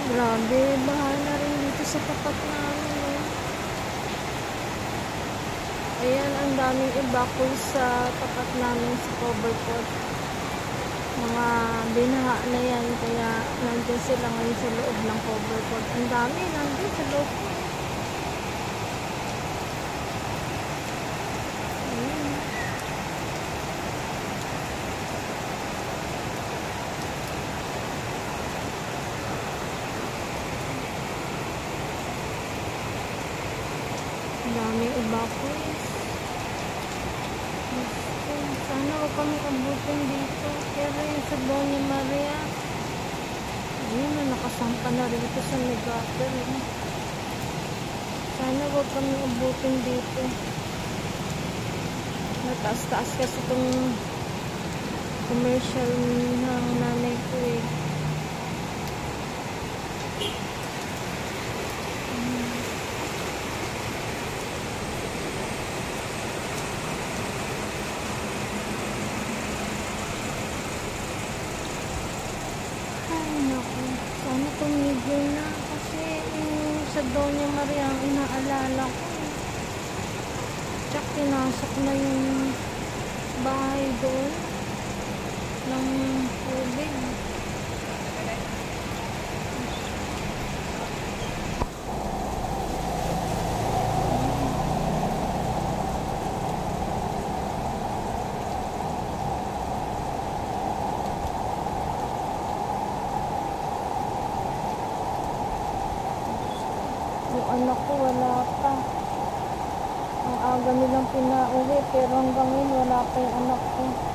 Grabe, baha na rin dito sa tapat namin. Eh. Ayan, ang daming evacuees sa tapat namin sa cover pot. Mga binaha na yan, kaya nandun sila ngayon sa loob ng cover pot. Ang dami, nandun sa loob. Dami evacuees. Sana huwag kami abutin dito. Pero yung sa Doña Maria, ayun na, nakasampa na rito sa Megaper. Sana huwag kami abutin dito. Mataas-taas kasi itong commercial ng nanay ko eh. Sana tumigil na kasi yung sa Doña Maria ang inaalala ko. Tsak pinasok na yung bahay doon ng tubig. Yung anak ko wala pa. Ang aga nilang pinauwi pero hanggang ngayon wala pa yung anak ko.